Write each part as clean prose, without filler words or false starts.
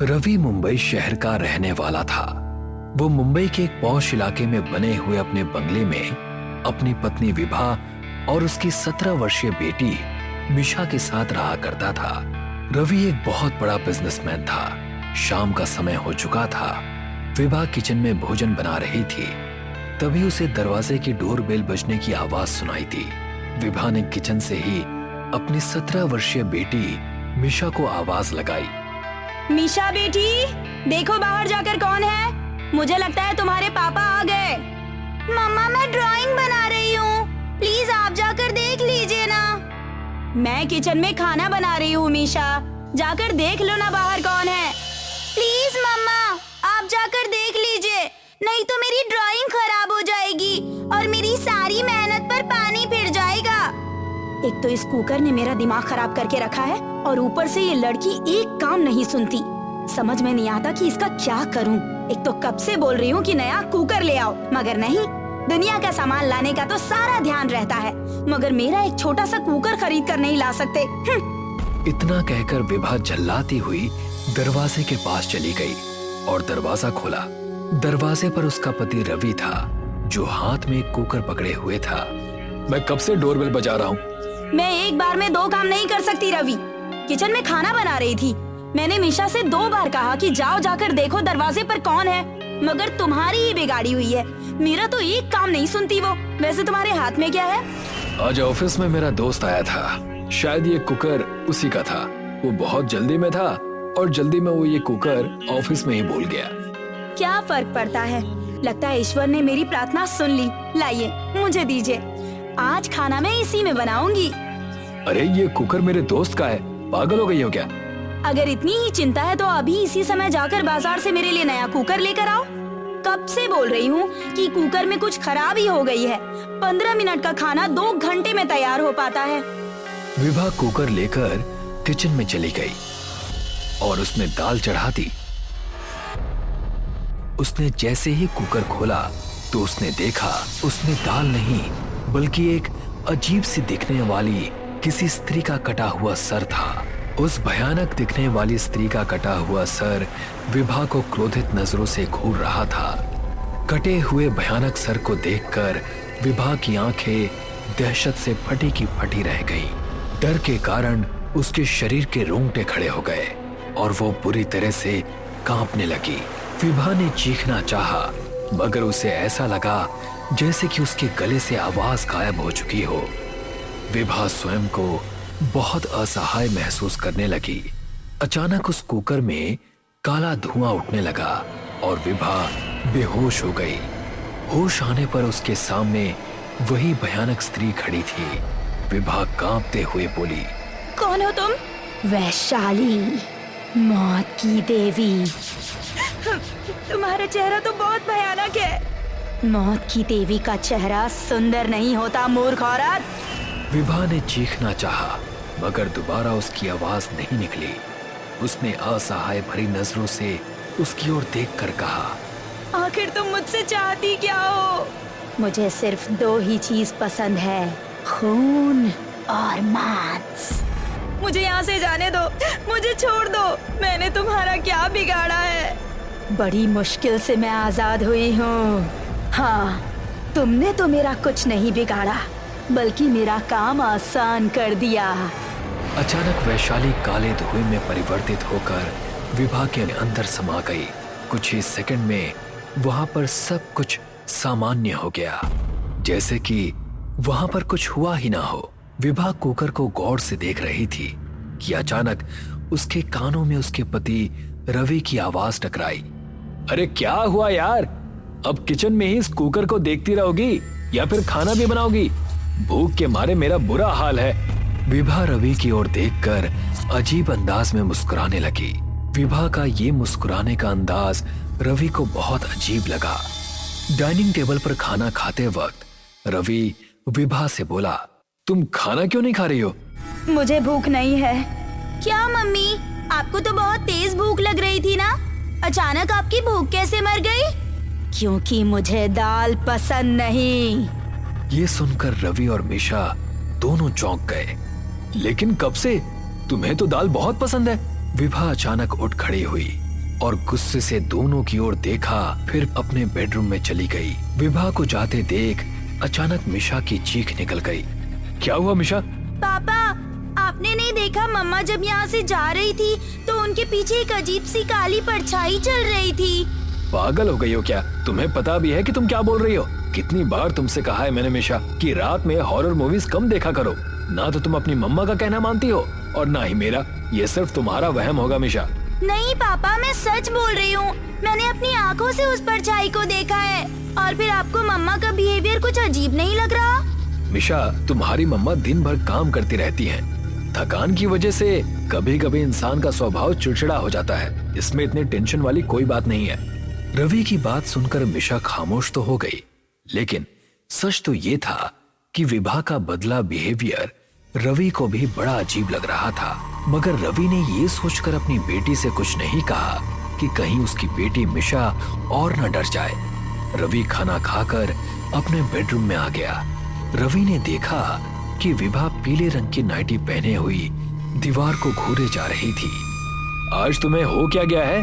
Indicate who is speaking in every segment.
Speaker 1: रवि मुंबई शहर का रहने वाला था। वो मुंबई के एक पॉश इलाके में बने हुए अपने बंगले में अपनी पत्नी विभा और उसकी 17 वर्षीय बेटी मिशा के साथ रहा करता था। रवि एक बहुत बड़ा बिजनेसमैन था। शाम का समय हो चुका था। विभा किचन में भोजन बना रही थी। तभी उसे दरवाजे की डोरबेल बजने की आवाज सुनाई दी। विभा ने किचन से ही अपनी 17 वर्षीय बेटी मिशा को आवाज लगाई।
Speaker 2: मिशा बेटी, देखो बाहर जाकर कौन है। मुझे लगता है तुम्हारे पापा आ गए। मम्मा, मैं ड्राइंग बना रही हूँ, प्लीज आप जाकर देख लीजिए ना। मैं किचन में खाना बना रही हूँ मिशा, जाकर देख लो ना बाहर कौन है। प्लीज मम्मा, आप जाकर देख लीजिए, नहीं तो मेरी ड्राइंग खराब हो जाएगी और मेरी सारी मेहनत पर पानी फिर जाएगा। एक तो इस कुकर ने मेरा दिमाग खराब करके रखा है और ऊपर से ये लड़की एक काम नहीं सुनती। समझ में नहीं आता कि इसका क्या करूं। एक तो कब से बोल रही हूँ कि नया कुकर ले आओ, मगर नहीं। दुनिया का सामान लाने का तो सारा ध्यान रहता है, मगर मेरा एक छोटा सा कुकर खरीद कर नहीं ला सकते।
Speaker 1: इतना कहकर विभा झल्लाती हुई दरवाजे के पास चली गई और दरवाजा खोला। दरवाजे पर उसका पति रवि था, जो हाथ में एक कुकर पकड़े हुए था। मैं कब से डोरबेल बजा रहा हूँ।
Speaker 2: मैं एक बार में 2 काम नहीं कर सकती रवि। किचन में खाना बना रही थी। मैंने मिशा से 2 बार कहा कि जाओ जाकर देखो दरवाजे पर कौन है, मगर तुम्हारी ही बिगाड़ी हुई है। मेरा तो एक काम नहीं सुनती वो। वैसे तुम्हारे हाथ में क्या है?
Speaker 1: आज ऑफिस में मेरा दोस्त आया था, शायद ये कुकर उसी का था। वो बहुत जल्दी में था और जल्दी में वो ये कुकर ऑफिस में ही भूल गया।
Speaker 2: क्या फर्क पड़ता है, लगता है ईश्वर ने मेरी प्रार्थना सुन ली। लाइए, मुझे दीजिए, आज खाना मैं इसी में बनाऊंगी।
Speaker 1: अरे ये कुकर मेरे दोस्त का है, पागल हो गई हो क्या?
Speaker 2: अगर इतनी ही चिंता है तो अभी इसी समय जाकर बाजार से मेरे लिए नया कुकर लेकर आओ। कब से बोल रही हूँ कि कुकर में कुछ खराबी हो गई है। 15 मिनट का खाना 2 घंटे में तैयार हो पाता है।
Speaker 1: विभा कुकर लेकर किचन में चली गई और उसने दाल चढ़ा दी। उसने जैसे ही कुकर खोला तो उसने देखा उसने दाल नहीं बल्कि एक अजीब सी दिखने वाली किसी स्त्री का कटा हुआ सर था। उस भयानक दिखने वाली स्त्री का कटा हुआ सर विभा को क्रोधित नजरों से घूर रहा था। कटे हुए भयानक सर को देखकर विभा की आंखें दहशत से फटी की फटी रह गईं। डर के कारण उसके शरीर के रोंगटे खड़े हो गए और वो बुरी तरह से कांपने लगी। विभा ने चीखना चाहा, मगर उसे ऐसा लगा जैसे कि उसके गले से आवाज गायब हो चुकी हो। विभा स्वयं को बहुत असहाय महसूस करने लगी। अचानक उस कुकर में काला धुआं उठने लगा और विभा बेहोश हो गई। होश आने पर उसके सामने वही भयानक स्त्री खड़ी थी। विभा कांपते हुए बोली,
Speaker 2: कौन हो तुम? वैशाली, मौत की देवी। तुम्हारा चेहरा तो बहुत भयानक है। मौत की देवी का चेहरा सुंदर नहीं होता, मूर्ख औरत।
Speaker 1: विभा ने चीखना चाहा, मगर दोबारा उसकी आवाज नहीं निकली। उसने असहाय भरी नजरों से उसकी ओर देखकर कहा,
Speaker 2: आखिर तुम मुझसे चाहती क्या हो? मुझे सिर्फ 2 ही चीज पसंद है, खून और मांस। मुझे यहाँ से जाने दो, मुझे छोड़ दो। मैंने तुम्हारा क्या बिगाड़ा है? बड़ी मुश्किल से मैं आजाद हुई हूँ। हाँ, तुमने तो मेरा कुछ नहीं बिगाड़ा, बल्कि मेरा काम आसान कर दिया।
Speaker 1: अचानक वैशाली काले धुएं में परिवर्तित होकर विभा के अंदर समा गई। कुछ ही सेकंड में वहां पर सब कुछ सामान्य हो गया, जैसे कि वहां पर कुछ हुआ ही ना हो। विभा कुकर को गौर से देख रही थी कि अचानक उसके कानों में उसके पति रवि की आवाज टकराई। अरे क्या हुआ यार? अब किचन में ही इस कुकर को देखती रहोगी या फिर खाना भी बनाओगी? भूख के मारे मेरा बुरा हाल है। विभा रवि की ओर देखकर अजीब अंदाज में मुस्कुराने लगी। विभा का ये मुस्कुराने का अंदाज रवि को बहुत अजीब लगा। डाइनिंग टेबल पर खाना खाते वक्त रवि विभा से बोला, तुम खाना क्यों नहीं खा रही हो?
Speaker 2: मुझे भूख नहीं है। क्या मम्मी, आपको तो बहुत तेज भूख लग रही थी ना? अचानक आपकी भूख कैसे मर गई? क्योंकि मुझे दाल पसंद नहीं।
Speaker 1: ये सुनकर रवि और मिशा दोनों चौंक गए। लेकिन कब से? तुम्हें तो दाल बहुत पसंद है। विभा अचानक उठ खड़ी हुई। और गुस्से से दोनों की ओर देखा, फिर अपने बेडरूम में चली गई। विभा को जाते देख अचानक मिशा की चीख निकल गई। क्या हुआ मिशा?
Speaker 2: पापा, आपने नहीं देखा मम्मा जब यहाँ से जा रही थी तो उनके पीछे एक अजीब सी काली परछाई चल रही थी।
Speaker 1: पागल हो गई हो क्या? तुम्हें पता भी है कि तुम क्या बोल रही हो? कितनी बार तुमसे कहा है मैंने मिशा कि रात में हॉरर मूवीज कम देखा करो। ना तो तुम अपनी मम्मा का कहना मानती हो और ना ही मेरा। ये सिर्फ तुम्हारा वहम होगा मिशा।
Speaker 2: नहीं पापा, मैं सच बोल रही हूँ। मैंने अपनी आँखों से उस परछाई को देखा है। और फिर आपको मम्मा का बिहेवियर कुछ अजीब नहीं लग रहा?
Speaker 1: मिशा, तुम्हारी मम्मा दिन भर काम करती रहती हैं। थकान की वजह से कभी कभी इंसान का स्वभाव चिड़चिड़ा हो जाता है। इसमें इतनी टेंशन वाली कोई बात नहीं है। रवि की बात सुनकर मिशा खामोश तो हो गई, लेकिन सच तो ये था कि विभा का बदला बिहेवियर रवि को भी बड़ा अजीब लग रहा था। मगर रवि ने ये सोचकर अपनी बेटी से कुछ नहीं कहा कि कहीं उसकी बेटी मिशा और न डर जाए। रवि खाना खाकर अपने बेडरूम में आ गया। रवि ने देखा कि विभा पीले रंग की नाइटी पहने हुई दीवार को घूरे जा रही थी। आज तुम्हें हो क्या गया है?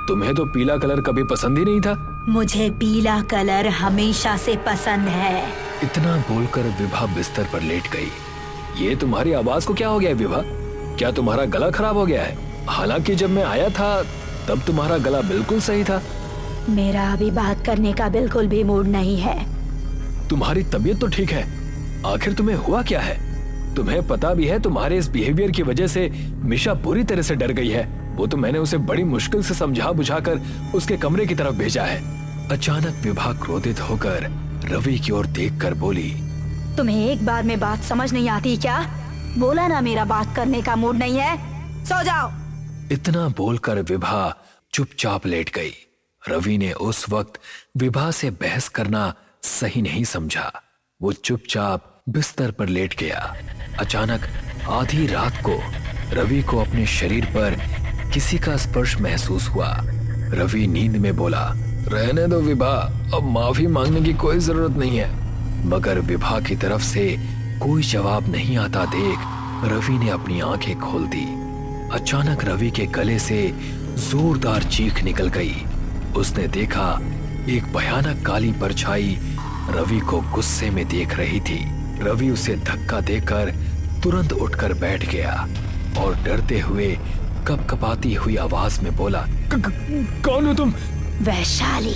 Speaker 1: तुम्हें तो पीला कलर कभी पसंद ही नहीं था।
Speaker 2: मुझे पीला कलर हमेशा से पसंद है।
Speaker 1: इतना बोलकर विभा बिस्तर पर लेट गई। ये तुम्हारी आवाज को क्या हो गया है विभा? क्या तुम्हारा गला खराब हो गया है? हालांकि जब मैं आया था तब तुम्हारा गला बिल्कुल सही था।
Speaker 2: मेरा अभी बात करने का बिल्कुल भी मूड नहीं है।
Speaker 1: तुम्हारी तबीयत तो ठीक है, आखिर तुम्हें हुआ क्या है? तुम्हें पता भी है तुम्हारे इस बिहेवियर की वजह से मिशा पूरी तरह से डर गई है। वो तो मैंने उसे बड़ी मुश्किल से समझा बुझाकर उसके कमरे की तरफ भेजा है। अचानक विभा क्रोधित होकर रवि की ओर देखकर बोली,
Speaker 2: तुम्हें एक बार में बात समझ नहीं आती क्या? बोला ना मेरा बात करने का मूड नहीं है, सो जाओ।
Speaker 1: इतना बोलकर विभा चुपचाप लेट गई। रवि ने उस वक्त विभा से बहस करना सही नहीं समझा। वो चुपचाप बिस्तर पर लेट गया। अचानक आधी रात को रवि को अपने शरीर पर किसी का स्पर्श महसूस हुआ। रवि नींद में बोला, रहने दो विभा, अब माफी मांगने की कोई जरूरत नहीं है। मगर विभा की तरफ से कोई जवाब नहीं आता देख रवि ने अपनी आंखें खोल दी। अचानक रवि के गले से जोरदार चीख निकल गई। उसने देखा एक भयानक काली परछाई रवि को गुस्से में देख रही थी। रवि उसे धक्का देकर तुरंत उठकर बैठ गया और डरते हुए कपकपाती हुई आवाज में बोला, कौन हो तुम?
Speaker 2: वैशाली,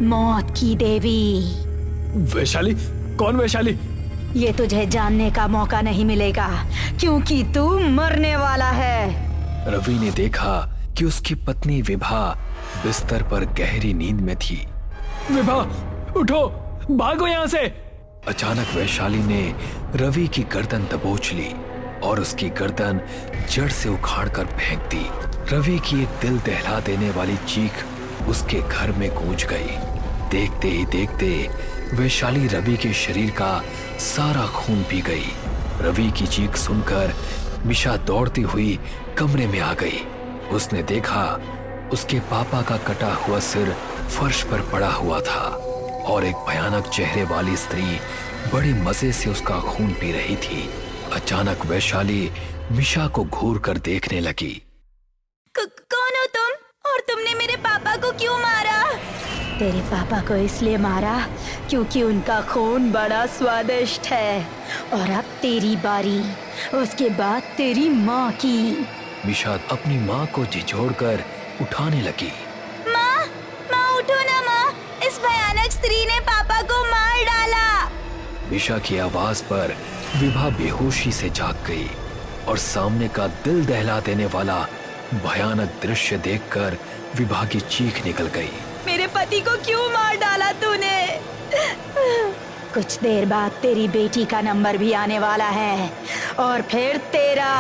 Speaker 2: मौत की देवी।
Speaker 1: वैशाली? कौन वैशाली?
Speaker 2: ये तुझे जानने का मौका नहीं मिलेगा क्योंकि तू मरने वाला है।
Speaker 1: रवि ने देखा कि उसकी पत्नी विभा बिस्तर पर गहरी नींद में थी। विभा, उठो, भागो यहाँ से। अचानक वैशाली ने रवि की गर्दन दबोच ली और उसकी गर्दन जड़ से उखाड़कर फेंक दी। रवि की एक दिल दहला देने वाली चीख उसके घर में गूंज गई। देखते ही देखते वैशाली रवि के शरीर का सारा खून पी गई। रवि की चीख सुनकर मिशा दौड़ती हुई कमरे में आ गई। उसने देखा उसके पापा का कटा हुआ सिर फर्श पर पड़ा हुआ था और एक भयानक चेहरे वाली स्त्री बड़े मजे से उसका खून पी रही थी। अचानक वैशाली मिशा को घूर कर देखने लगी।
Speaker 2: कौन हो तुम और तुमने मेरे पापा को क्यों मारा? तेरे पापा को इसलिए मारा क्योंकि उनका खून बड़ा स्वादिष्ट है। और अब तेरी बारी, उसके बाद तेरी माँ की।
Speaker 1: मिशा अपनी माँ को झिझोड़कर उठाने लगी।
Speaker 2: माँ, माँ उठो ना माँ, इस भयानक स्त्री ने पापा को मार डाला।
Speaker 1: मिशा की आवाज पर विभा बेहोशी से जाग गई और सामने का दिल दहला देने वाला भयानक दृश्य देखकर विभा की चीख निकल गई।
Speaker 2: मेरे पति को क्यों मार डाला तूने? कुछ देर बाद तेरी बेटी का नंबर भी आने वाला है और फिर तेरा।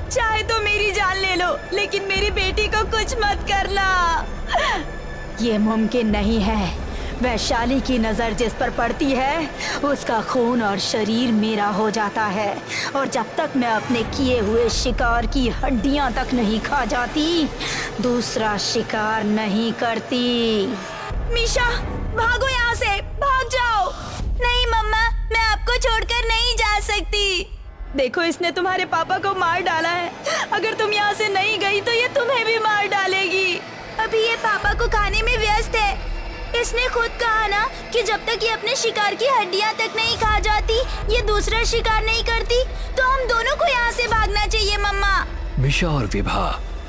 Speaker 2: चाहे तो मेरी जान ले लो लेकिन मेरी बेटी को कुछ मत करना। ये मुमकिन नहीं है। वैशाली की नजर जिस पर पड़ती है उसका खून और शरीर मेरा हो जाता है और जब तक मैं अपने किए हुए शिकार की हड्डियां तक नहीं खा जाती दूसरा शिकार नहीं करती। मिशा, भागो यहाँ से, भाग जाओ। नहीं मम्मा, मैं आपको छोड़कर नहीं जा सकती। देखो इसने तुम्हारे पापा को मार डाला है। अगर तुम यहाँ से नहीं गई तो ये तुम्हें भी मार डालेगी। अभी ये पापा को खाने में व्यस्त है। इसने खुद कहा ना कि जब तक ये अपने शिकार की हड्डियाँ तक नहीं खा जाती, ये दूसरा शिकार नहीं करती। तो हम दोनों को यहाँ से भागना चाहिए मम्मा।
Speaker 1: मिशा और विभा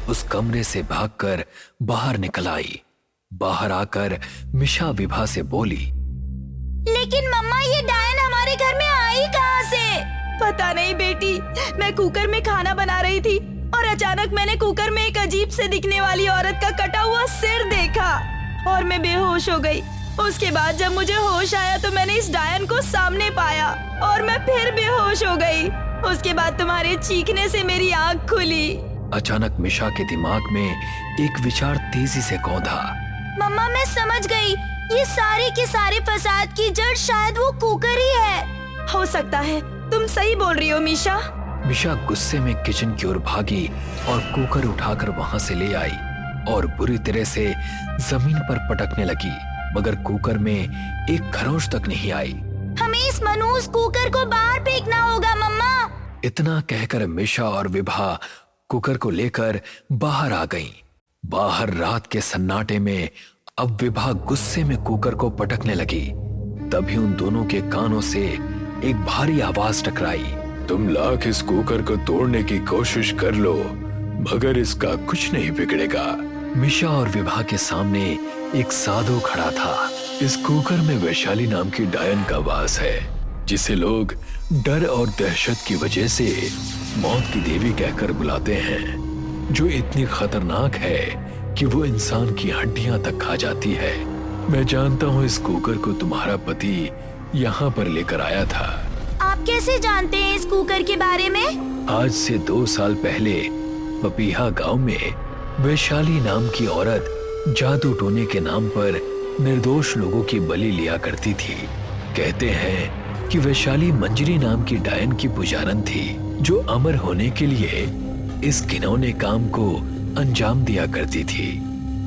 Speaker 1: उस कमरे से भागकर बाहर निकल आई। बाहर आकर मिशा विभा से बोली,
Speaker 2: लेकिन मम्मा ये डायन हमारे घर में आई कहाँ से? पता नहीं बेटी, मैं कुकर में खाना बना रही थी और अचानक मैंने कुकर में एक अजीब से दिखने वाली औरत का कटा हुआ सिर देखा और मैं बेहोश हो गई। उसके बाद जब मुझे होश आया तो मैंने इस डायन को सामने पाया और मैं फिर बेहोश हो गई। उसके बाद तुम्हारे चीखने से मेरी आँख खुली।
Speaker 1: अचानक मिशा के दिमाग में एक विचार तेजी से कौंधा।
Speaker 2: मम्मा मैं समझ गई, ये सारे के सारे फसाद की जड़ शायद वो कुकर ही है। हो सकता है, तुम सही बोल रही हो मिशा।
Speaker 1: मिशा गुस्से में किचन की ओर भागी और कुकर उठाकर वहां से ले आई और बुरी तरह से जमीन पर पटकने लगी, मगर कुकर में एक खरोंच तक नहीं आई।
Speaker 2: हमें इस मनहूस कुकर को बाहर फेंकना होगा मम्मा।
Speaker 1: इतना कहकर मिशा और विभा कुकर को लेकर बाहर आ गईं। बाहर रात के सन्नाटे में अब विभा गुस्से में कुकर को पटकने लगी। तभी उन दोनों के कानों से एक भारी आवाज टकराई। तुम लाख इस कुकर को तोड़ने की कोशिश कर लो, मगर इसका कुछ नहीं बिगड़ेगा। मिशा और विभा के सामने एक साधु खड़ा था। इस कुकर में वैशाली नाम की डायन का वास है, जिसे लोग डर और दहशत की वजह से मौत की देवी कहकर बुलाते हैं, जो इतनी खतरनाक है कि वो इंसान की हड्डियां तक खा जाती है। मैं जानता हूँ इस कुकर को तुम्हारा पति यहाँ पर लेकर आया था।
Speaker 2: आप कैसे जानते हैं इस कुकर के बारे में?
Speaker 1: आज से 2 साल पहले पपीहा गांव में वैशाली नाम की औरत जादू टोने के नाम पर निर्दोष लोगों की बलि लिया करती थी। कहते हैं कि वैशाली मंजरी नाम की डायन की पुजारन थी, जो अमर होने के लिए इस घिनौने काम को अंजाम दिया करती थी।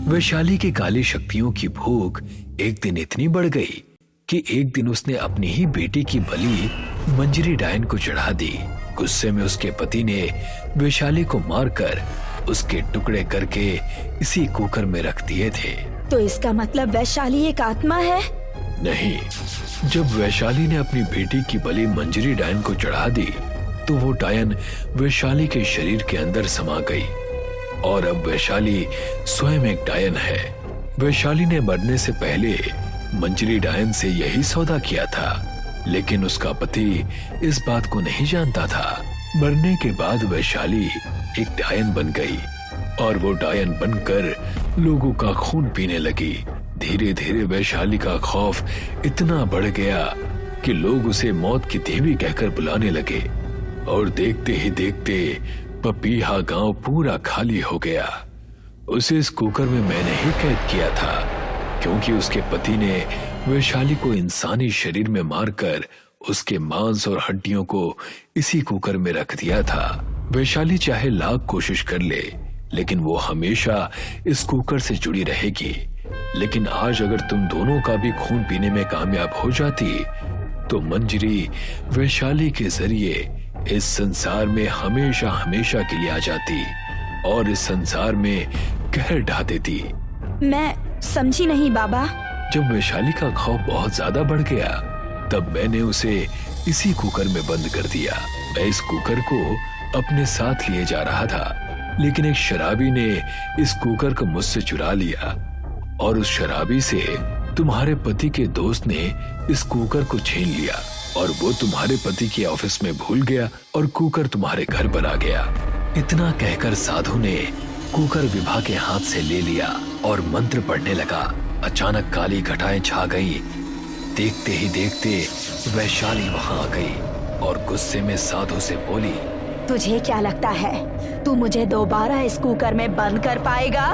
Speaker 1: वैशाली की काली शक्तियों की भूख एक दिन इतनी बढ़ गई कि एक दिन उसने अपनी ही बेटी की बलि मंजरी डायन को चढ़ा दी। गुस्से में उसके पति ने वैशाली को मारकर उसके टुकड़े करके इसी कुकर में रख दिए थे।
Speaker 2: तो इसका मतलब वैशाली एक आत्मा है?
Speaker 1: नहीं, जब वैशाली ने अपनी बेटी की बलि मंजरी डायन को चढ़ा दी तो वो डायन वैशाली के शरीर के अंदर समा गई और अब वैशाली स्वयं एक डायन है। वैशाली ने मरने से पहले मंजरी डायन से यही सौदा किया था, लेकिन उसका पति इस बात को नहीं जानता था। मरने के बाद वैशाली एक डायन बन गई और वो डायन बनकर लोगों का खून पीने लगी। धीरे धीरे वैशाली का खौफ इतना बढ़ गया कि लोग उसे मौत की देवी कहकर बुलाने लगे और देखते ही देखते पपीहा गांव पूरा खाली हो गया। उसे इस कुकर में मैंने ही कैद किया था, क्योंकि उसके पति ने वैशाली को इंसानी शरीर में मारकर उसके मांस और हड्डियों को इसी कुकर में रख दिया था। वैशाली चाहे लाख कोशिश कर ले, लेकिन वो हमेशा इस कुकर से जुड़ी रहेगी। लेकिन आज अगर तुम दोनों का भी खून पीने में कामयाब हो जाती तो मंजरी वैशाली के जरिए इस संसार में हमेशा हमेशा के लिए आ जाती और इस संसार में कहर ढा देती।
Speaker 2: मैं समझी नहीं बाबा।
Speaker 1: जब वैशाली का खौफ बहुत ज्यादा बढ़ गया तब मैंने उसे इसी कुकर में बंद कर दिया। मैं इस कुकर को अपने साथ लिए जा रहा था, लेकिन एक शराबी ने इस कुकर को मुझसे चुरा लिया और उस शराबी से तुम्हारे पति के दोस्त ने इस कुकर को छीन लिया और वो तुम्हारे पति के ऑफिस में भूल गया और कुकर तुम्हारे घर पर आ गया। इतना कहकर साधु ने कुकर विभा के हाथ से ले लिया और मंत्र पढ़ने लगा। अचानक काली घटाएं छा गई। देखते ही देखते वैशाली वहां आ गई और गुस्से में साधु से बोली,
Speaker 2: तुझे क्या लगता है तू मुझे दोबारा इस कुकर में बंद कर पाएगा?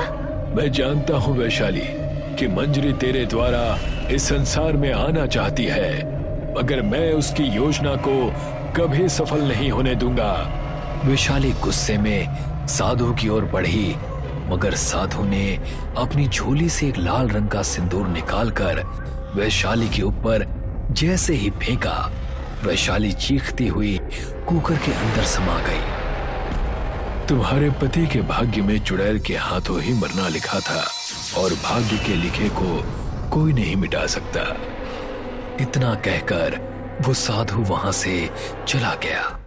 Speaker 1: मैं जानता हूँ वैशाली कि मंजरी तेरे द्वारा इस संसार में आना चाहती है, मगर मैं उसकी योजना को कभी सफल नहीं होने दूंगा। वैशाली गुस्से में साधु की ओर बढ़ी, मगर साधु ने अपनी झोली से एक लाल रंग का सिंदूर निकालकर वैशाली के ऊपर जैसे ही फेंका, वैशाली चीखती हुई कुकर के अंदर समा गई। तुम्हारे पति के भाग्य में चुड़ैल के हाथों ही मरना लिखा था और भाग्य के लिखे को कोई नहीं मिटा सकता। इतना कहकर वो साधु वहां से चला गया।